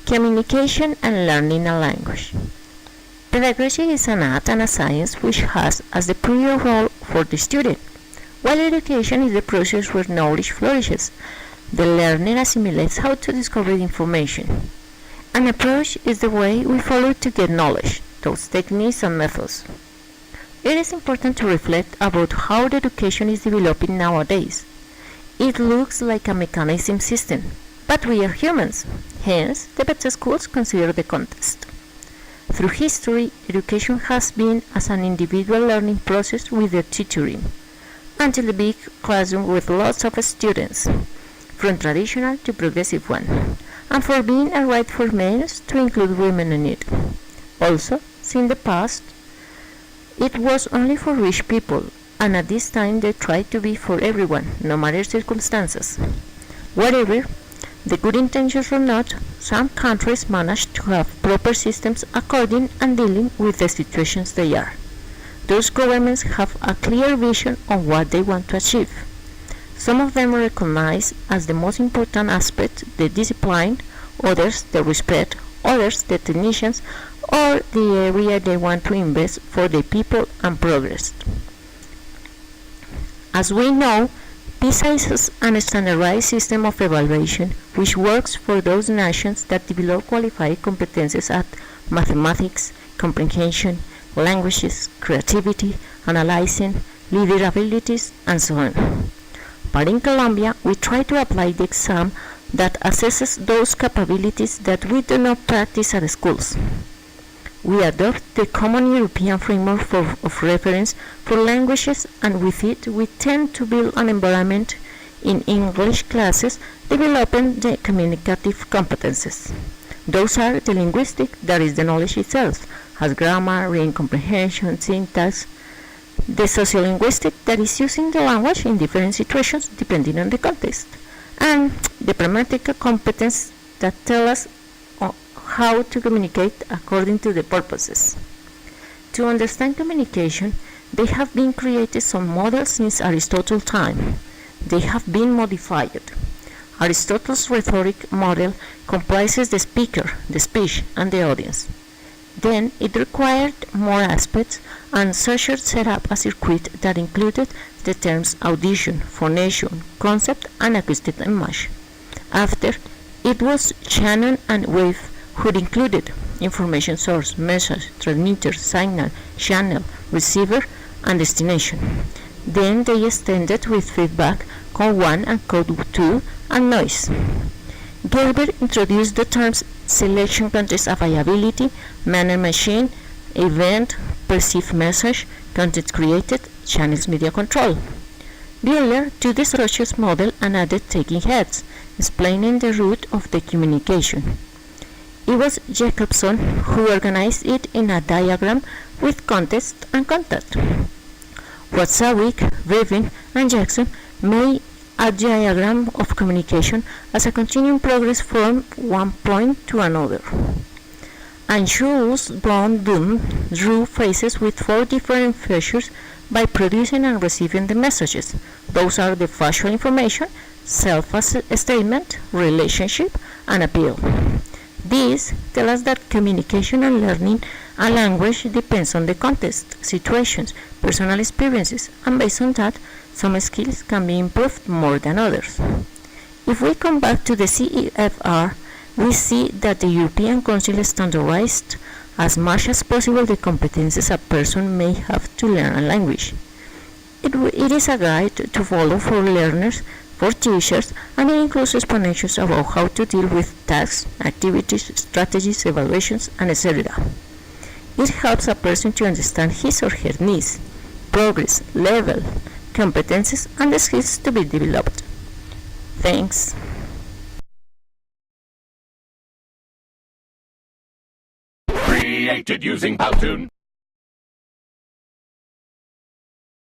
Communication and learning a language. Pedagogy is an art and a science which has as the prior role for the student, while education is the process where knowledge flourishes. The learner assimilates how to discover information. An approach is the way we follow to get knowledge, those techniques and methods. It is important to reflect about how the education is developing nowadays. It looks like a mechanism system, but we are humans, hence the best schools consider the context. Through history, education has been as an individual learning process with the tutoring, until the big classroom with lots of students, from traditional to progressive one, and for being a right for males to include women in it. Also, since the past, it was only for rich people, and at this time they tried to be for everyone, no matter circumstances. Whatever the good intentions or not, some countries manage to have proper systems according and dealing with the situations they are. Those governments have a clear vision on what they want to achieve. Some of them recognize as the most important aspect the discipline, others the respect, others the technicians, or the area they want to invest for the people and progress. As we know, PISA is a standardized system of evaluation which works for those nations that develop qualified competences at mathematics, comprehension, languages, creativity, analyzing, leader abilities, and so on. But in Colombia, we try to apply the exam that assesses those capabilities that we do not practice at schools. We adopt the common European framework of reference for languages, and with it we tend to build an environment in English classes developing the communicative competences. Those are the linguistic, that is the knowledge itself, as grammar, reading comprehension, syntax, the sociolinguistic, that is using the language in different situations depending on the context, and the pragmatic competence that tell us how to communicate according to the purposes. To understand communication, they have been created some models since Aristotle's time. They have been modified. Aristotle's rhetoric model comprises the speaker, the speech, and the audience. Then it required more aspects, and Saussure set up a circuit that included the terms audition, phonation, concept, and acoustic image. After, it was Shannon and Wave who included information source, message, transmitter, signal, channel, receiver, and destination. Then they extended with feedback, code 1 and code 2, and noise. Gerber introduced the terms selection context availability, manner machine, event, perceived message, content created, channels media control. Buehler took the Saussure model and added taking heads, explaining the root of the communication. It was Jacobson who organized it in a diagram with context and contact. Watzlawick, Rivin, and Jackson made a diagram of communication as a continuing progress from one point to another. And Jules von Thun drew phrases with 4 different features by producing and receiving the messages. Those are the factual information, self-statement, relationship, and appeal. These tell us that communication and learning a language depends on the context, situations, personal experiences, and based on that, some skills can be improved more than others. If we come back to the CEFR, we see that the European Council standardized as much as possible the competences a person may have to learn a language. It is a guide to follow for learners, for teachers, and it includes explanations about how to deal with tasks, activities, strategies, evaluations, and etc. It helps a person to understand his or her needs, progress, level, competences, and the skills to be developed. Thanks. Created using Powtoon.